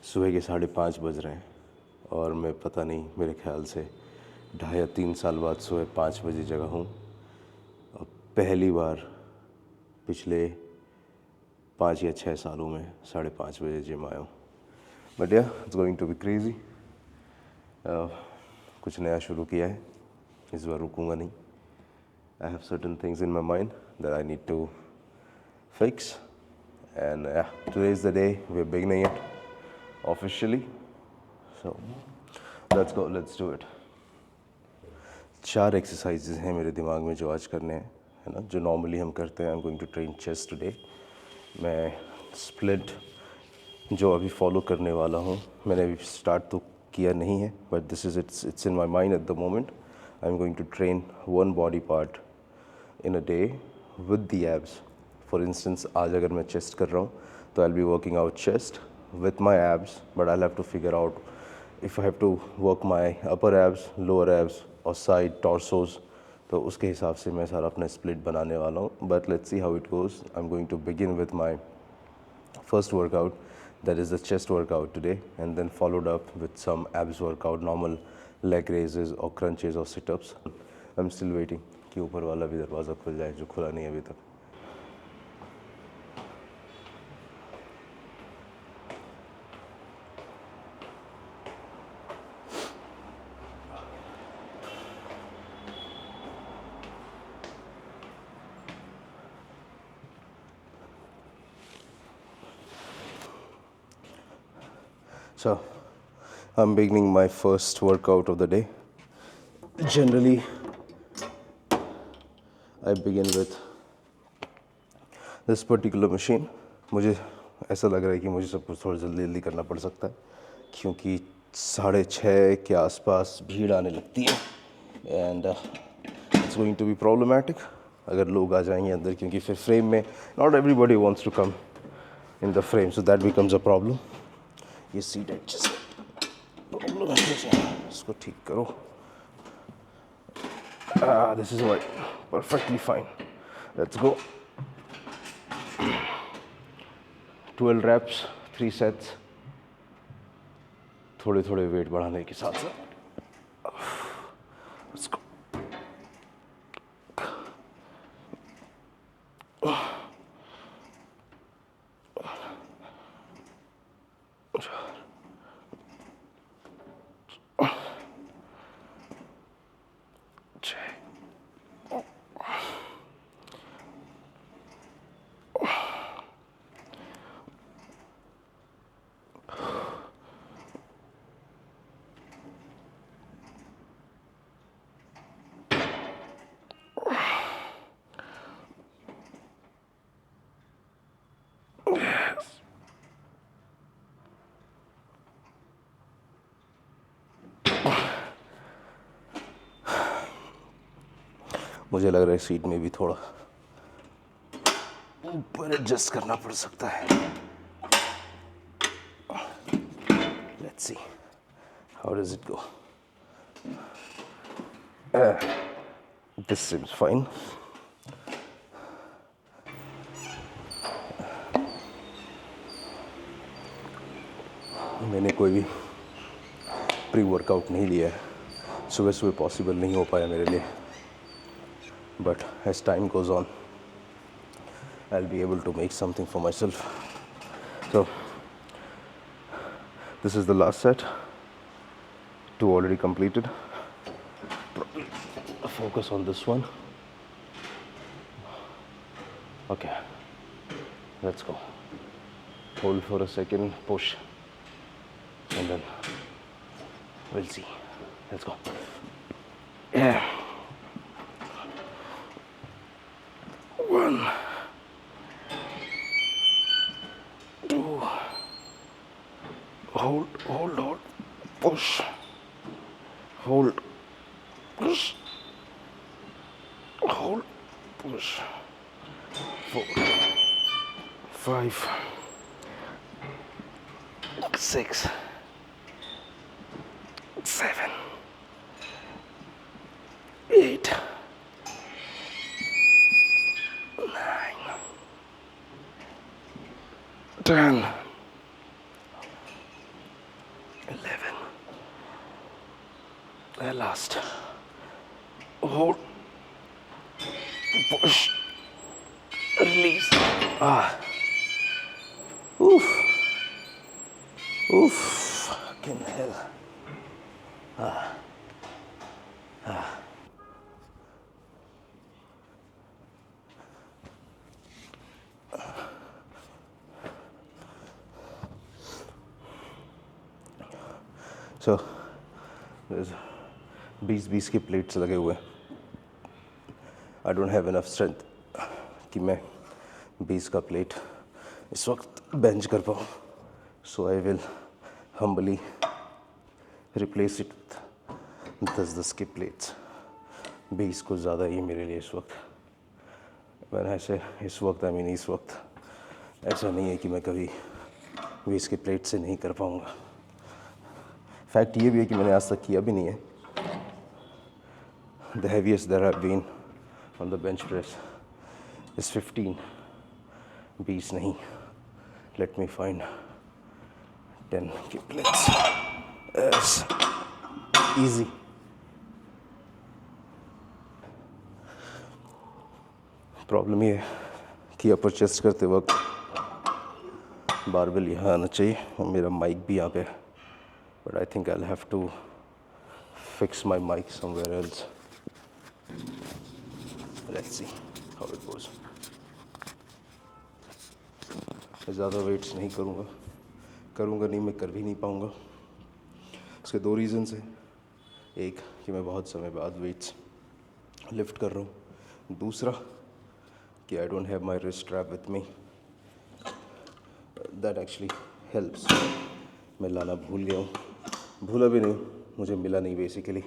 सुबह के 5:30 बज रहे हैं और मैं पता नहीं मेरे ख्याल से 2.5 या 3 साल बाद सुबह 5 बजे जगा हूँ और पहली बार पिछले 5 या 6 सालों में 5:30 बजे जिम आया हूँ। But yeah it's going to be crazy. कुछ नया शुरू किया है, इस बार रुकूंगा नहीं। I have certain things in my mind that I need to fix, and today is the day we're beginning it officially, so let's go, let's do it. 4 exercises हैं मेरे दिमाग में जो आज करने हैं, है ना, जो नॉर्मली हम करते हैं। I am going to train chest today. मैं स्प्लिट जो अभी फॉलो करने वाला हूँ, मैंने अभी स्टार्ट तो किया नहीं है, but this is it's in my mind at the moment. I am going to train one body part in a day with the abs. For instance आज अगर मैं चेस्ट कर रहा हूँ तो I will be working out chest with my abs, but I have to figure out if I have to work my upper abs, lower abs और side torsos, तो उसके हिसाब से मैं सारा अपना स्प्लिट बनाने वाला हूँ। But let's see how it goes. I am going to begin with my first workout, that is the chest workout today, and then followed up with some abs workout, normal leg raises or crunches or sit-ups. I'm still waiting कि ऊपर वाला भी दरवाज़ा खुल जाए जो खुला नहीं है अभी तक। So, I'm beginning my first workout of the day. Generally, I begin with this particular machine. मुझे ऐसा लग रहा है कि मुझे सब कुछ थोड़ा जल्दी जल्दी करना पड़ सकता है क्योंकि 6:30 के आसपास भीड़ आने लगती है, and it's going to be problematic अगर लोग आ जाएंगे अंदर, क्योंकि फिर फ्रेम में not everybody wants to come in the frame, so that becomes a problem. ये सीट एडजस्ट प्रॉब्लम है, इसको ठीक करो। This is white, perfectly fine. Let's go. 12 reps, 3 sets, थोड़े थोड़े वेट बढ़ाने के साथ साथ। Let's go. मुझे लग रहा है सीट में भी थोड़ा ऊपर एडजस्ट करना पड़ सकता है। Let's see how does it go. This seems fine. मैंने कोई भी प्री वर्कआउट नहीं लिया है, सुबह सुबह पॉसिबल नहीं हो पाया मेरे लिए, but as time goes on I'll be able to make something for myself. So this is the last set, 2 already completed. Probably focus on this one. Okay, let's go. Hold for a second, push, and then we'll see. Let's go. Yeah. 1, 2, hold, push, hold, push, hold, push, 4, 5, 6, 7, 8, 9, 10, Last. Hold. Push. Release. Oof. Oof. Fucking hell. So, there's 20 की plates लगे हुए हैं. I don't have enough strength कि मैं 20 का plate इस वक्त bench कर पाऊँ. So I will humbly replace it with 10 की प्लेट्स. 20 कुछ ज़्यादा ही मेरे लिए इस वक्त. मैंने ऐसे इस वक्त इस वक्त ऐसा नहीं है कि मैं कभी 20 की प्लेट से नहीं कर पाऊँगा. फैक्ट ये भी है कि मैंने आज तक किया भी नहीं है. The heaviest that I've been on the bench press is 15. 20 नहीं. Let me find 10 की plates. Yes. Easy. प्रॉब्लम ये है कि अपर चेस्ट करते वक्त बारबेल यहाँ आना चाहिए और मेरा माइक भी यहाँ पे है. But I think I'll have to fix my mic somewhere else. Let's see how it goes. ज़्यादा वेट्स नहीं करूँगा नहीं, मैं कर भी नहीं पाऊँगा. उसके 2 रीज़न्स हैं. एक कि मैं बहुत समय बाद वेट्स लिफ्ट कर रहा हूँ. दूसरा कि I don't have my wrist strap with me. That actually helps. मैं लाना भूल गया हूँ. भूला भी नहीं, मुझे मिला नहीं basically.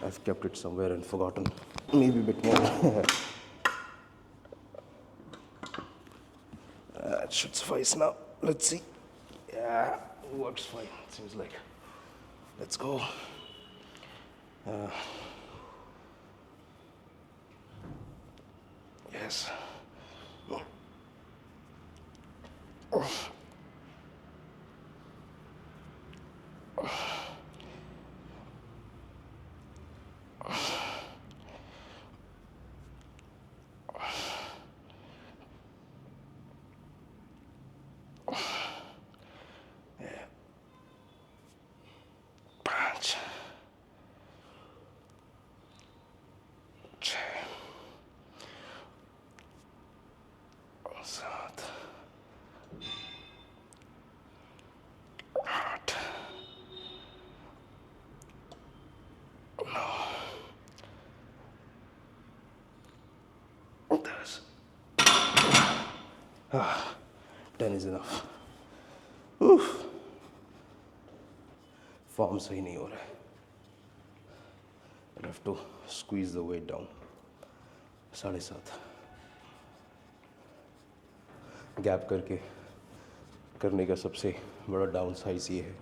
I've kept it somewhere and forgotten. Maybe a bit more. That should suffice now. Let's see. Yeah, works fine. Seems like. Let's go. Yes. Ten is enough. Oof. Form सही नहीं हो रहा है. I have to squeeze the weight down. 7.5 gap करके करने का सबसे बड़ा डाउन साइज ये है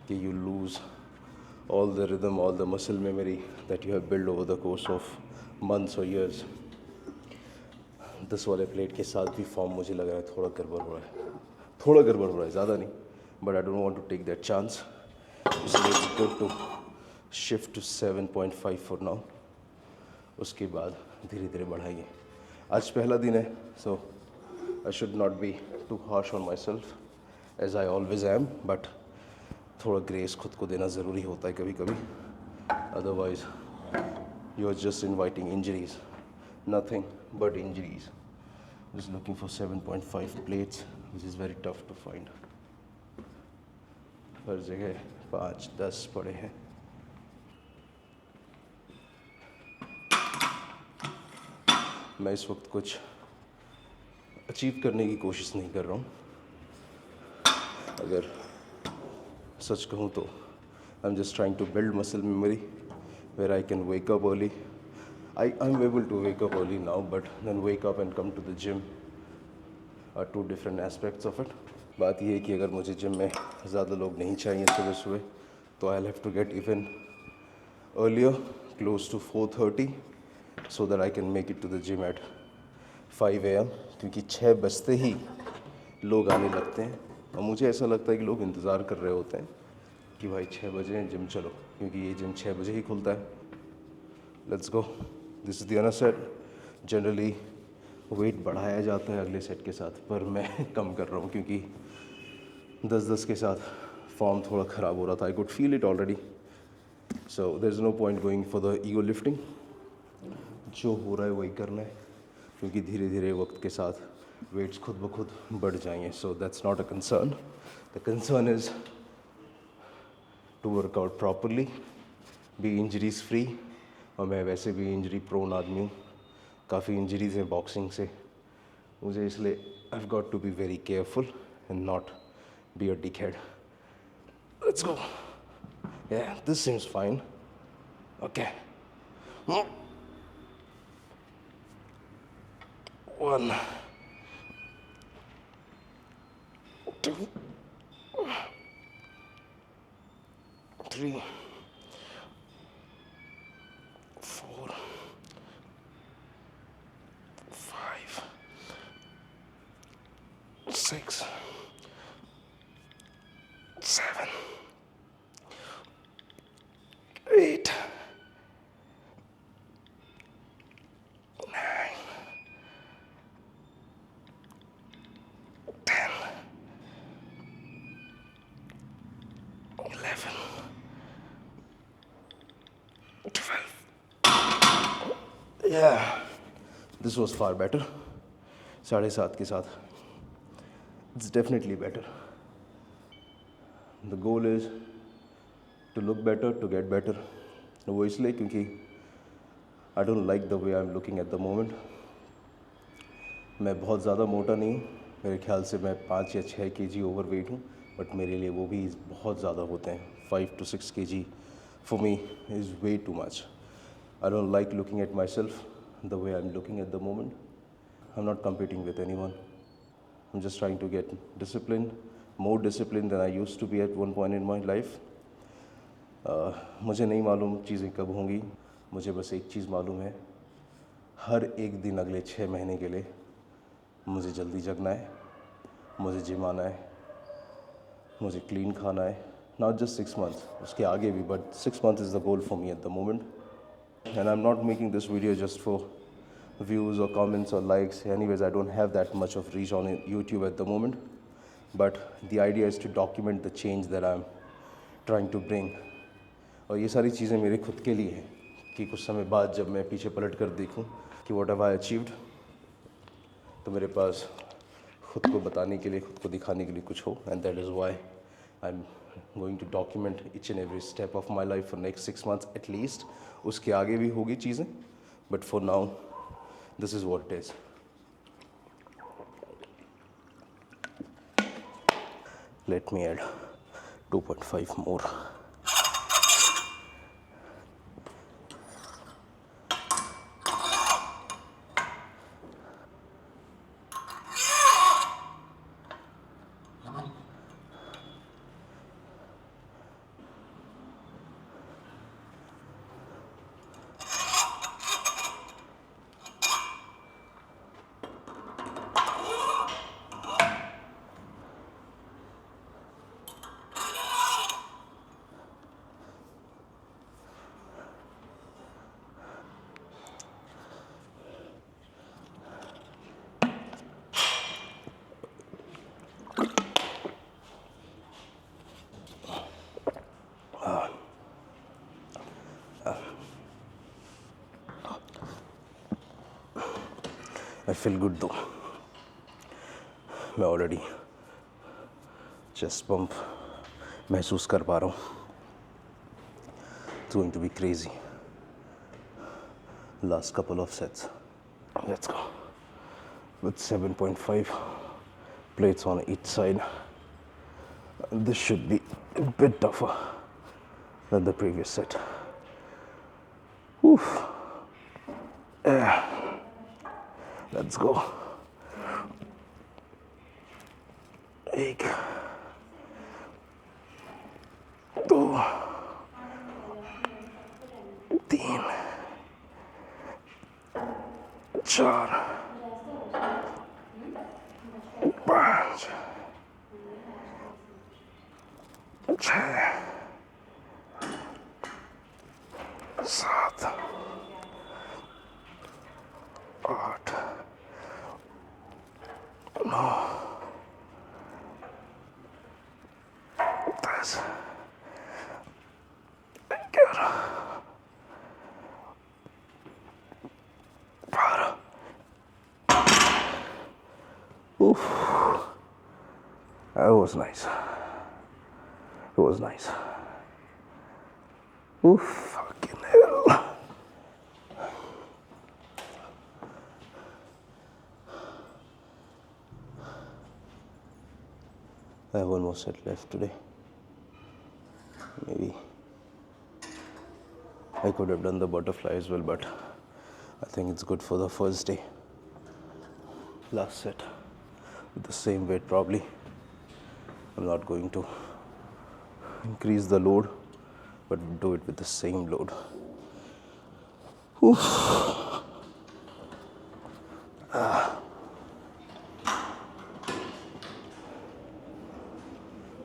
कि you lose all the rhythm, all the muscle memory that you have built over the course of months or years. 10 वाले प्लेट के साथ भी फॉर्म मुझे लग रहा है थोड़ा गड़बड़ हो रहा है. ज़्यादा नहीं, but I don't want to take that chance. इसलिए it's good to shift to 7.5 for now. उसके बाद धीरे धीरे बढ़ाएंगे. आज पहला दिन है, so I should not be too harsh on myself as I always am. But थोड़ा ग्रेस खुद को देना ज़रूरी होता है कभी कभी. Otherwise you are just inviting injuries. Nothing but injuries. Just looking for 7.5 plates, which is very tough to find. हर जगह 5-10 पड़े हैं. मैं इस वक्त कुछ अचीव करने की कोशिश नहीं कर रहा हूँ. अगर सच कहूँ तो I'm just trying to build muscle memory where I can wake up early. I'm able to wake up early now, but then wake up and come to the gym are 2 different aspects of it. बात ये है कि अगर मुझे gym में ज़्यादा लोग नहीं चाहिए सुबह तो I'll have to get even earlier, close to 4:30, so that I can make it to the gym at 5 AM. क्योंकि 6 बजते ही लोग आने लगते हैं और मुझे ऐसा लगता है कि लोग इंतज़ार कर रहे होते हैं कि भाई 6 बजे जिम चलो, क्योंकि ये जिम 6 बजे ही खुलता है. Let's go. This is the another set. Generally weight बढ़ाया जाता है अगले सेट के साथ, पर मैं कम कर रहा हूँ क्योंकि 10-10 के साथ फॉर्म थोड़ा ख़राब हो रहा था. I could feel it already. So there is no point going for the ego lifting. जो हो रहा है वही करना है, क्योंकि धीरे धीरे वक्त के साथ वेट्स खुद ब खुद बढ़ जाएंगे. So that's not a concern. The concern is to work out properly, be injuries free. और मैं वैसे भी इंजरी प्रोन आदमी हूँ. काफ़ी इंजरीज हैं बॉक्सिंग से मुझे, इसलिए I have got to be very careful and not be a dickhead. Let's go. Yeah, this seems fine. Okay. 1, 2, 3, 4, 5, 6, 7, 8, 9, 10, 11, 12. Yeah, this was far better. 7.5 के साथ it's definitely better. The goal is to look better, to get better. वो इसलिए क्योंकि I don't like the way I'm looking at the moment. मैं बहुत ज़्यादा मोटा नहीं हूँ. मेरे ख्याल से मैं 5 या 6 kg ओवर वेट हूँ, बट मेरे लिए वो भी बहुत ज़्यादा होते हैं. 5 to 6 kg for me is way too much. I don't like looking at myself the way I'm looking at the moment. I'm not competing with anyone. I'm just trying to get disciplined, more disciplined than I used to be at one point in my life. मुझे नहीं मालूम चीज़ें कब होंगी. मुझे बस एक चीज़ मालूम है, हर एक दिन अगले 6 महीने के लिए मुझे जल्दी जगना है, मुझे जिम आना है, मुझे क्लीन खाना है. नॉट जस्ट 6 months, उसके आगे भी, but 6 months is the goal for me at the moment. And I am not making this video just for views or comments or likes. Anyways, I don't have that much of reach on YouTube at the moment, but the idea is to document the change that I'm trying to bring. और ये सारी चीज़ें मेरे खुद के लिए हैं कि कुछ समय बाद जब मैं पीछे पलट कर देखूं कि what have I achieved, तो मेरे पास खुद को बताने के लिए, खुद को दिखाने के लिए कुछ हो. And that is why I'm going to document each and every step of my life for next 6 months at least. उसके आगे भी होगी चीज़ें, but for now this is what it is. Let me add 2.5 more. I feel good though. मैं already chest pump महसूस कर पा रहा हूँ. It's going to be crazy. Last couple of sets. Let's go. With 7.5 plates on each side. This should be a bit tougher than the previous set. Oof. Yeah. Let's go. 1, 2, 3, 4, 5, 6, 7, 8, 9, 10, 11, 12. Oof. That was nice. It was nice. Oof, fucking hell. I have one more set left today. Maybe I could have done the butterfly as well, but I think it's good for the first day. Last set with the same weight probably. I'm not going to increase the load, but do it with the same load. Oof.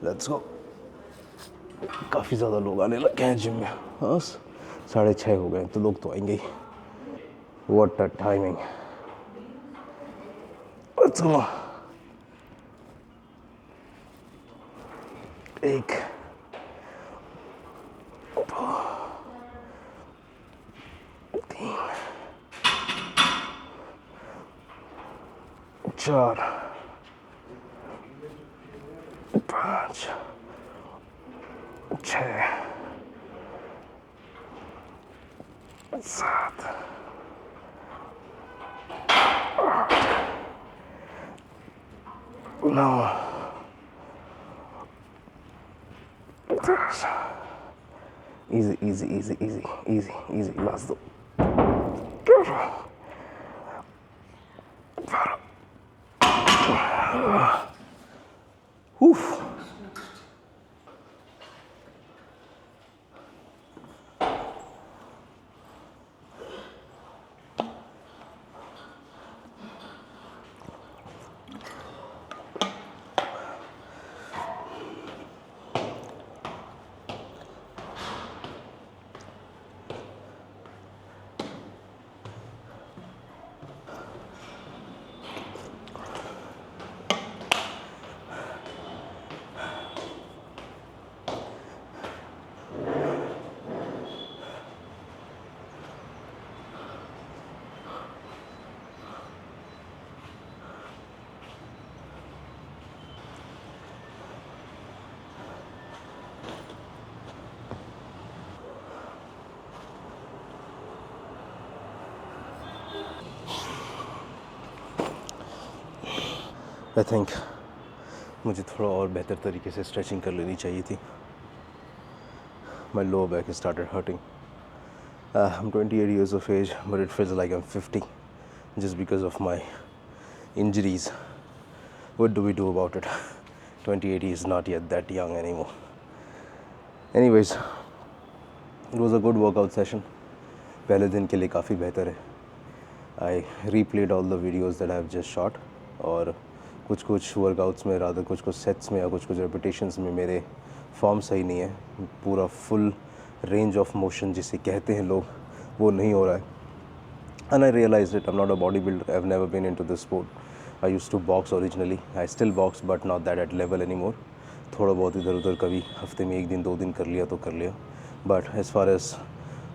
Let's go. काफ़ी ज़्यादा लोग आने लगे हैं gym में. हाँ 6:30 हो गए तो लोग तो आएंगे ही. What a timing. Let's go. एक 3 4 5 6 7 8 9 10. Easy, easy, easy, easy, easy, easy. Last do. Oof. I think मुझे थोड़ा और बेहतर तरीके से स्ट्रेचिंग कर लेनी चाहिए थी. My lower back has started hurting. I'm 28 years of age, but it feels like I'm 50 just because of my injuries. What do we do about it? 28 is not yet that young anymore. Anyways, it was a good workout session. पहले दिन के लिए काफ़ी बेहतर है. I replayed all the videos that I have just shot और कुछ workouts में रादर कुछ सेट्स में या कुछ रेपिटेशंस में मेरे फॉर्म सही नहीं है. पूरा फुल रेंज ऑफ मोशन जिसे कहते हैं लोग वो नहीं हो रहा है. And I realize it. I am not a body builder. I have never been into this sport. I used to box originally. I still box but not that at level any more. थोड़ा बहुत इधर उधर कभी हफ्ते में 1 दिन 2 दिन कर लिया तो कर लिया. But as far as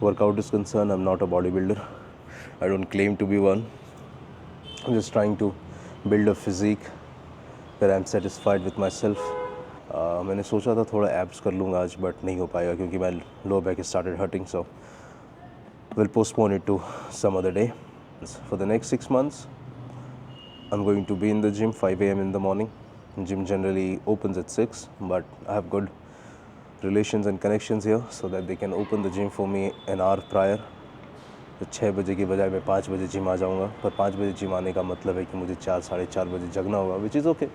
workout is concern I am not a body builder. I don't claim to be one. I am just trying to build a physique where I'm satisfied with myself. मैंने सोचा था थोड़ा abs कर लूँगा आज but नहीं हो पाएगा क्योंकि my lower back has started hurting, so we'll postpone it to some other day. For the next 6 months, I'm going to be in the gym 5 a.m. in the morning. Gym generally opens at 6, but I have good relations and connections here so that they can open the gym for me an hour prior. तो 6 बजे की बजाय मैं 5 बजे gym आ जाऊँगा. पर 5 बजे gym आने का मतलब है कि मुझे 4 साढ़े 4 बजे जगना होगा, विच इज़ ओके.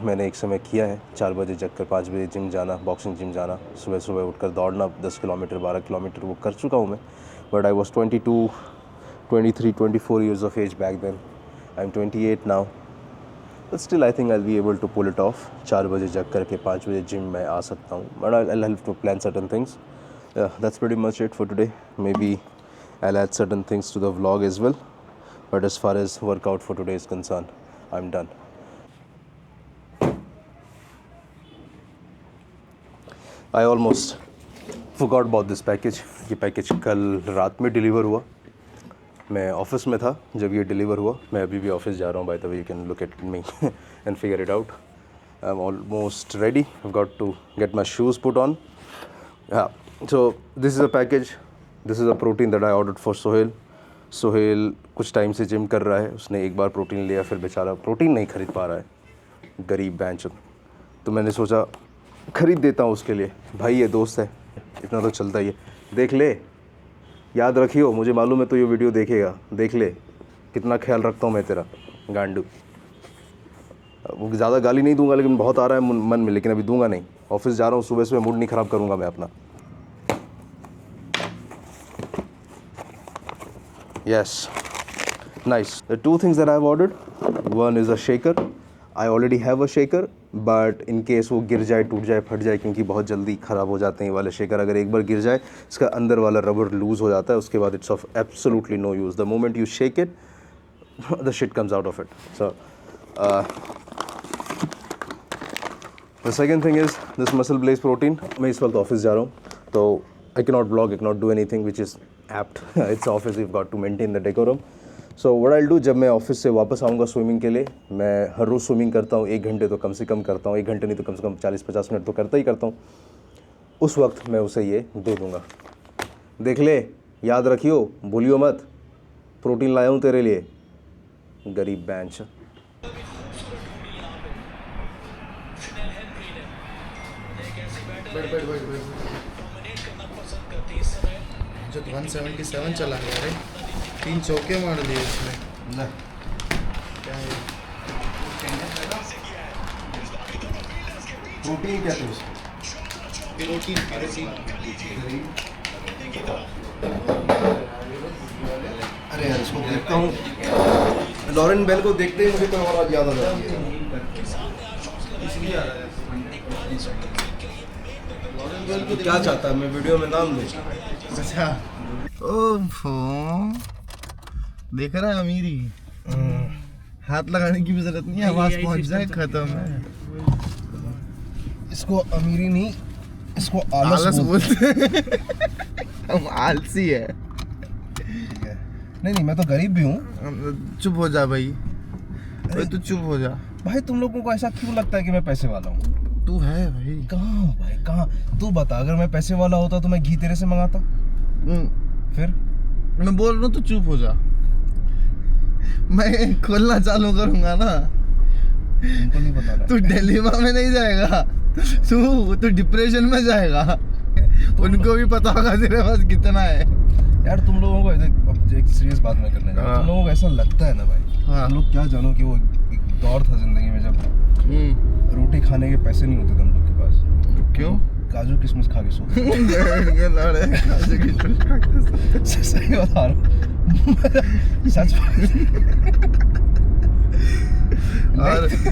मैंने एक समय किया है 4 बजे जग कर 5 बजे जिम जाना, बॉक्सिंग जिम जाना, सुबह सुबह उठकर दौड़ना 10 किलोमीटर 12 किलोमीटर, वो कर चुका हूँ मैं. But I was 22, 23, 24 years of age back then. I'm 28 now. But still I think I'll be able to pull it off. 4 बजे जग करके 5 बजे जिम में आ सकता हूँ. But I'll have to plan certain things. Yeah, that's pretty much it for today. Maybe I'll add certain things to the vlog as well. But as far as workout for today is concerned, I'm done. I almost forgot about this package. ये package कल रात में deliver हुआ. मैं office में था जब ये डिलीवर हुआ. मैं अभी भी ऑफिस जा रहा हूँ. By the way you can look at me and figure it out. I am almost ready. I got to get my shoes put on. So this is a package. This is a protein that I ordered for Sohail. Sohail कुछ time से gym कर रहा है. उसने एक बार protein लिया, फिर बेचारा प्रोटीन नहीं खरीद पा रहा है, गरीब बेंच. तो मैंने सोचा ख़रीद देता हूँ उसके लिए. भाई ये दोस्त है, इतना तो चलता ही है. देख ले, याद रखियो, मुझे मालूम है तो ये वीडियो देखेगा. देख ले कितना ख्याल रखता हूँ मैं तेरा गांडू. वो ज़्यादा गाली नहीं दूंगा, लेकिन बहुत आ रहा है मन में, लेकिन अभी दूंगा नहीं. ऑफिस जा रहा हूँ, सुबह सुबह मूड नहीं ख़राब करूँगा मैं अपना. Yes, nice. The two things that I've ordered, one is a shaker. I already have a shaker, but in case वो गिर जाए, टूट जाए, फट जाए, क्योंकि बहुत जल्दी ख़राब हो जाते हैं ये वाले शेकर. अगर एक बार गिर जाए, इसका अंदर वाला रबर लूज़ हो जाता है, उसके बाद it's of absolutely no use. The moment you shake it, the shit comes out of it. So, the second thing is this Muscle Blaze protein. मैं इस वक्त ऑफिस जा रहा हूँ, तो I cannot vlog, I cannot do anything which is apt. It's office, we've got to maintain the decorum. So what I'll do, जब मैं office से वापस आऊँगा स्विमिंग के लिए, मैं हर रोज़ स्विमिंग करता हूँ 1 घंटे तो कम से कम करता हूँ. 1 घंटे नहीं तो कम से कम 40-50 मिनट तो करता ही करता हूँ. उस वक्त मैं उसे ये दे दूँगा. देख ले, याद रखियो, भूलियो मत, प्रोटीन लाया हूँ तेरे लिए, गरीब बेंच. जो 177 चला गया रे, 3 चौके मार दिए इसमें. ना क्या है प्रोटीन क्या है? प्रोटीन. अरे यार, इसको देखता हूँ, लॉरेन बेल को देखते ही मुझे कोई और आज याद आ जाती है. इसलिए आ रहा है. क्या चाहता है मैं वीडियो में नाम दूँ? अच्छा, ओफो, देख रहा है अमीरी. हाथ लगाने की भी जरूरत नहीं है, आवाज पहुंच जाए, खत्म है. इसको अमीरी नहीं, इसको आलस बोलते हैं. हम आलसी है. नहीं, मैं तो गरीब भी हूँ. चुप हो जा भाई. भाई तू चुप हो जा भाई. तुम लोगों को ऐसा क्यों लगता है कि मैं पैसे वाला हूँ? तू है भाई. कहाँ भाई, कहाँ? तू बता, अगर मैं पैसे वाला होता तो मैं घी तेरे से मंगाता? फिर मैं बोल रहा हूँ, तू चुप हो जा. मैं खोलना चालू करूंगा ना, तुमको नहीं पता रहा. तू डिलेमा में नहीं जाएगा, तू डिप्रेशन में जाएगा. उनको भी पता होगा तेरे पास कितना है. यार तुम लोगों को अब एक सीरियस बात मैं करने जा रहा हूं. तुम लोगों को ऐसा लगता है ना भाई, हम लोग क्या जानो कि वो एक दौर था जिंदगी में जब रोटी खाने के पैसे नहीं होते थे हम लोग के पास. क्यों? काजू किशमिश खा के सोते. सही बता रहा हूँ, सच.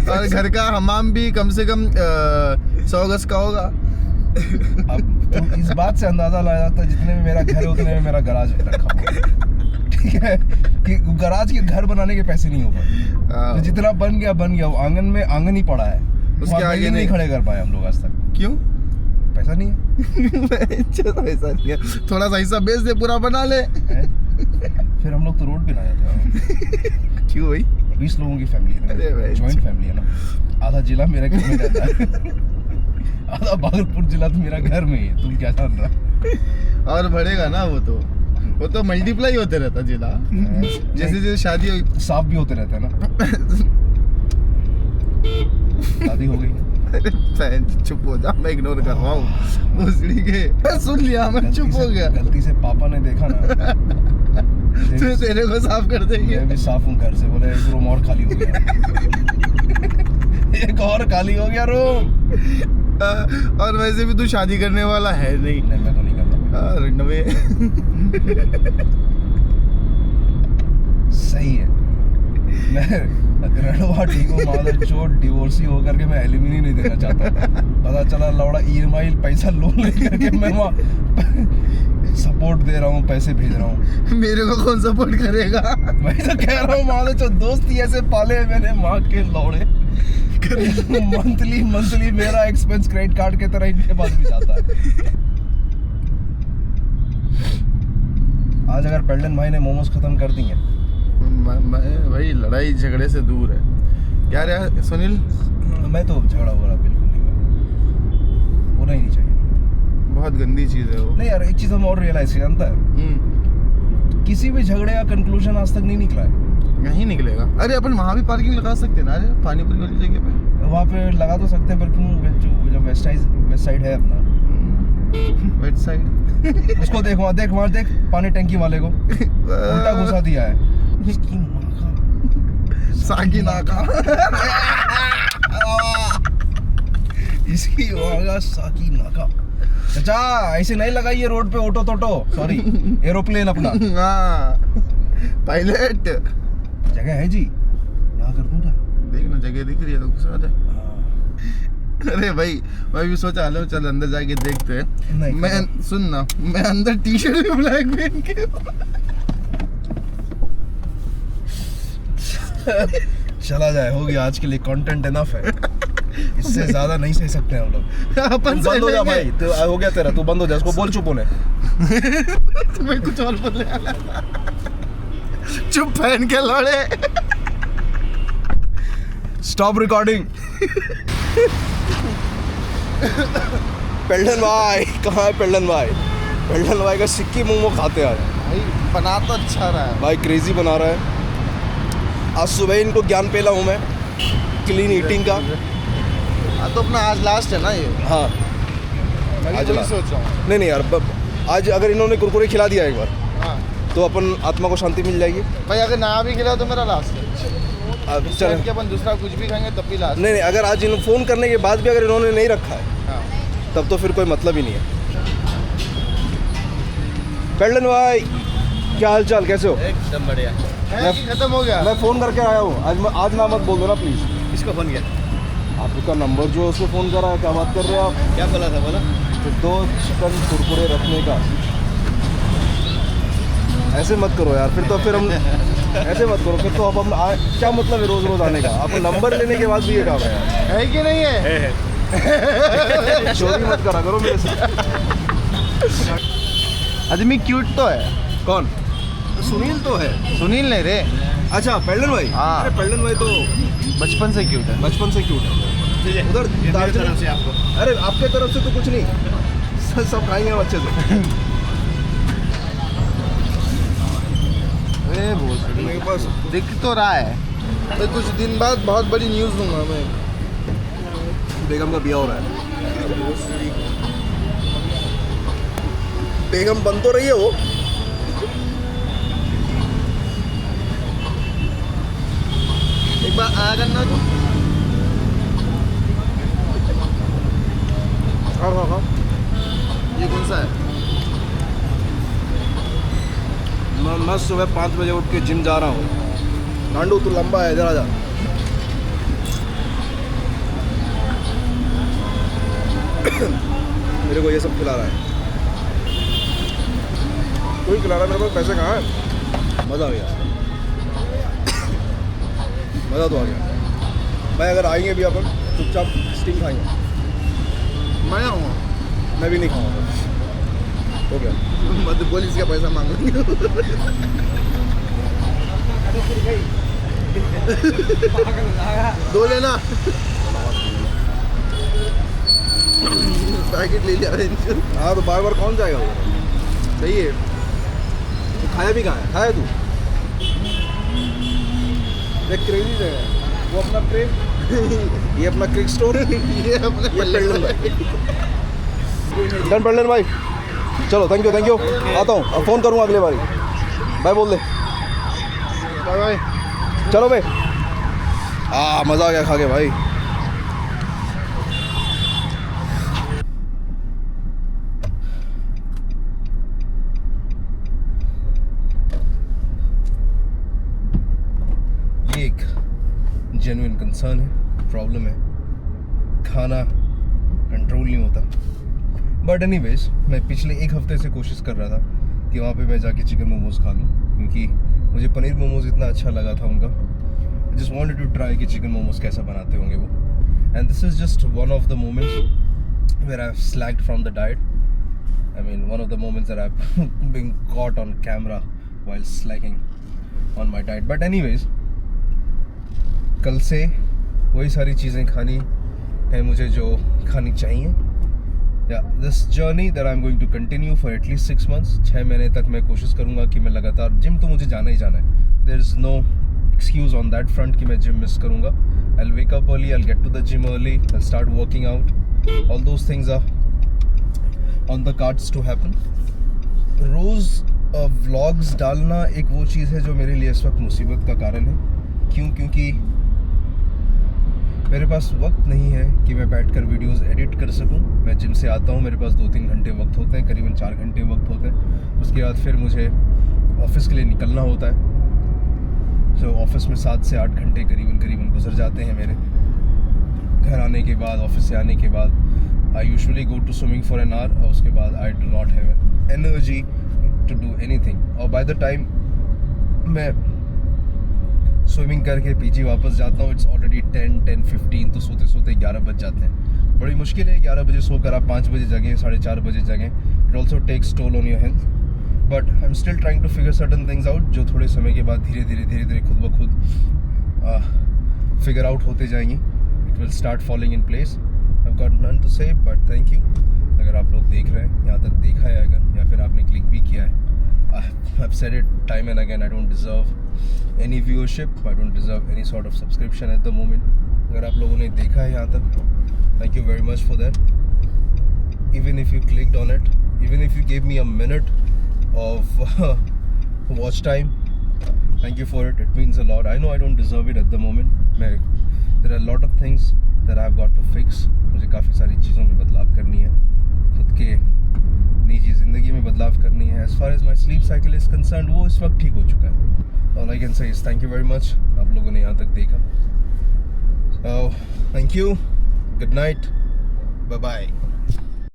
और घर का हमाम भी कम से कम 100 गज का होगा. अब तो इस बात से अंदाजा लगाया जाता है जितने में मेरा घर है उतने में मेरा गराज रखा हुआ. ठीक है कि गराज के घर बनाने के पैसे नहीं हो पाए. तो जितना बन गया वो आंगन में आंगन ही पड़ा है, उसके आगे नहीं खड़े कर पाए हम लोग आज तक. क्यों? पैसा नहीं है. पैसा नहीं है, थोड़ा सा हिस्सा बेच दे, पूरा बना ले. फिर हम लोग तो रोड पे ना जाते हैं. क्यों भाई? 20 लोगों की फैमिली है, जॉइंट फैमिली है ना. आधा जिला मेरा घर में रहता है, आधा भागलपुर जिला तो मेरा घर में ही है. तुम क्या जान रहा? और बढ़ेगा ना वो तो मल्टीप्लाई होते रहता जिला. जैसे जैसे शादी साफ भी होते रहते हैं ना. शादी हो गई. चुप हो जा, मैं इग्नोर कर रहा हूँ. भोसड़ी के सुन लिया, मैं चुप हो गया. गलती से पापा ने देखा ना, तो तेरे को साफ कर देंगे. मैं भी साफ हूँ घर से. बोले एक रूम और खाली हो गया. एक और खाली हो गया रूम. और वैसे भी तू शादी करने वाला है नहीं. नहीं, मैं तो नहीं करता. नवे सही है. मैं रणवा ठीक हूँ मादर जो डिवोर्सी होकर के मैं एलिमिनी नहीं देना चाहता। पता चला लौड़ा ईएमआई पैसा लोन लेकर के मैं वहाँ सपोर्ट दे रहा हूँ, पैसे भेज रहा हूँ। मेरे को कौन सपोर्ट करेगा? वही तो कह रहा हूँ मादर जो दोस्त ही ऐसे पाले हैं मैंने माँ के लौड़े। मंथली मेरा एक्सपेंस क्रेडिट कार्ड के तरह इनके पास भी जाता है। आज अगर पेल्डन भाई ने मोमोज खत्म कर दिए, भाई लड़ाई झगड़े से दूर है। क्या रे सुनील? मैं तो झगड़ा वगड़ा बिल्कुल नहीं हुआ, होना ही नहीं चाहिए। बहुत गंदी चीज है वो। नहीं यार, एक चीज हम और रियलाइज किया, जानता है किसी भी झगड़े का कंक्लूजन आज तक नहीं निकला है। नहीं निकलेगा। अरे अपन वहाँ भी पार्किंग लगा सकते हैं ना, अरे पानीपुरी वाली जगह पे। वहाँ पे लगा तो सकते हैं, पर क्यों? जब वेस्ट साइड है अपना, वेस्ट साइड उसको देख वहाँ देख पानी टंकी वाले को उल्टा घुसा दिया है। इसकी माँ का साकी नाका। इसकी माँ का साकी नाका। चाचा ऐसे नहीं लगाइए रोड पे ऑटो टोटो, सॉरी एरोप्लेन अपना। हाँ पायलट। जगह है जी, यहाँ कर दूंगा। देख ना जगह दिख रही है तो घुसा दे। अरे भाई मैं भी सोचा लो चल अंदर जाके देखते हैं। मैं सुन ना, मैं अंदर टी शर्ट में ब्लैक पहन के चला जाए, हो गया आज के लिए कंटेंट इनफ है। इससे ज्यादा नहीं सह सकते हम लोग। अपन बंद हो जा भाई, तो हो गया तेरा, तू बंद हो जा, इसको बोल चुप होने। तुम्हें कुछ और बोलने वाला। चुप पहन के लड़े। Stop recording. पेल्डन भाई कहाँ है? पेल्डन भाई का सिक्की मोमो खाते हैं भाई बना तो अच्छा रहा है भाई, क्रेजी बना रहा है। आज सुबह इनको ज्ञान पेला हूँ मैं क्लीन ईटिंग का। हाँ तो अपना आज लास्ट है ना ये। हाँ मैं आज वही last। सोच रहा हूँ। नहीं यार, आज अगर इन्होंने कुरकुरे खिला दिया एक बार, हाँ तो अपन आत्मा को शांति मिल जाएगी। भाई अगर ना भी खिला तो मेरा लास्ट है। अब इस चल टाइम के अपन दूसरा कुछ भी खाएंगे तब भी लास्ट। नहीं, अगर आज इन फोन करने के बाद भी अगर इन्होंने नहीं रखा है, हाँ तब तो फिर कोई मतलब ही नहीं है। पेल्डन भाई क्या हाल चाल, कैसे हो? एकदम बढ़िया। खत्म हो गया। मैं फोन करके आया हूँ, आज ना मत बोल दो ना प्लीज। किसको फोन किया? आपका नंबर जो है उसको फोन करा है, क्या बात कर रहे हो आप? क्या बोला था? बोला तो 2 चिकन कुरकुरे रखने का। ऐसे मत करो यार, फिर हम ऐसे मत करो, फिर तो अब हम क्या मतलब है रोज रोज आने का? आप नंबर लेने के बाद भी ये काम है यार। है कि नहीं है? चोरी मत करा करो मेरे से। आदमी क्यूट तो है। कौन? सुनील तो है। सुनील नहीं रे, अच्छा पेल्डन भाई। हाँ। अरे पेल्डन भाई तो बचपन से क्यूट है। बचपन से क्यूट है। उधर दार्जिलिंग से आपको? अरे आपके तरफ से तो कुछ नहीं, सब खाएंगे हम अच्छे से। अरे बहुत मेरे पास दिख तो रहा है। तो कुछ दिन बाद बहुत बड़ी न्यूज़ दूंगा मैं। बेगम का ब्याह हो रहा है। बेगम बन तो रही है वो। एक बार आया करना तो। हाँ। ये कौन सा है? मैं सुबह 5 बजे उठ के जिम जा रहा हूँ। गांडू तू लंबा है, इधर आ जा। मेरे को ये सब खिला रहा है, कोई खिला रहा है मेरे पास, पैसे कहाँ है? मज़ा आ गया, मज़ा तो आ गया भाई। अगर आएंगे भी अपन चुपचाप स्टीम खाएंगे। मैं आऊँगा। मैं भी नहीं खाऊंगा। हो गया, मत बोल, इसका पैसा मांगेंगे। दो लेना। पैकेट ले लिया। हाँ तो बार बार कौन जाएगा वो? सही है। तो खाया भी कहाँ है? खाया तू? एक क्रेजी है वो अपना क्रेज। ये अपना क्रिक स्टोर। ये अपने पेल्डन भाई। डन पेल्डन भाई, चलो थैंक यू। आता हूँ, अब फ़ोन करूँगा अगले बारी। बाय बोल दे। Bye bye. चलो भाई। मज़ा आ गया खा के भाई। ये जेन्युइन कंसर्न है, प्रॉब्लम है, खाना कंट्रोल नहीं होता। बट एनीवेज मैं पिछले एक हफ्ते से कोशिश कर रहा था कि वहाँ पे मैं जाके चिकन मोमोज खा लूँ, क्योंकि मुझे पनीर मोमोज इतना अच्छा लगा था उनका। I just wanted to try कि चिकन मोमोज कैसा बनाते होंगे वो। And this is just one of the moments where I have slacked from the diet. I mean, one of the moments that I've been caught on camera while slacking on my diet. But anyways, कल से वही सारी चीज़ें खानी है मुझे जो खानी चाहिए। Yeah, this journey that I'm going to continue for at least 6 months, 6 महीने तक मैं कोशिश करूँगा कि मैं लगातार जिम तो मुझे जाना ही जाना है। There is no excuse on that front कि मैं जिम मिस करूँगा। I'll wake up early, I'll get to the gym early, I'll start working out. All those things are on the cards to happen. रोज़ vlogs डालना एक वो चीज़ है जो मेरे लिए इस वक्त मुसीबत का कारण है। क्यों? क्योंकि मेरे पास वक्त नहीं है कि मैं बैठकर वीडियोस एडिट कर सकूं। मैं जिम से आता हूं, मेरे पास 2-3 घंटे वक्त होते हैं, करीबन 4 घंटे वक्त होते हैं। उसके बाद फिर मुझे ऑफिस के लिए निकलना होता है। सो ऑफिस में 7 से 8 घंटे करीबन गुजर जाते हैं मेरे। घर आने के बाद, ऑफिस से आने के बाद I usually go to swimming for an hour, और उसके बाद I do not have energy to do anything. और बाय द टाइम मैं स्विमिंग करके पीजी वापस जाता हूँ, इट्स ऑलरेडी 10-10:15, तो सोते सोते 11 बज जाते हैं। बड़ी मुश्किल है 11 बजे सोकर आप 5 बजे जगें, 4:30 बजे जगें। It also takes toll on your health, but I am still trying to figure certain things out, जो थोड़े समय के बाद धीरे धीरे खुद ब खुद फिगर आउट होते जाएंगी। It will start falling in place. I have got none to say, but thank you अगर आप लोग देख रहे हैं, यहाँ तक देखा है अगर, या फिर आपने क्लिक भी किया है। I've said it time and again, I don't deserve any viewership, I don't deserve any sort of subscription at the moment. अगर आप लोगों ने देखा है यहाँ तक, thank you very much for that. Even if you clicked on it, even if you gave me a minute of watch time, thank you for it. It means a lot. I know I don't deserve it at the moment. There are a lot of things that I've got to fix. मुझे काफ़ी सारी चीज़ों में बदलाव करनी है, खुद के निजी ज़िंदगी में बदलाव करनी है। As far as my sleep cycle is concerned, वो इस वक्त ठीक हो चुका है। All I can say is thank you very much, आप लोगों ने यहाँ तक देखा। So, thank you, good night, bye bye.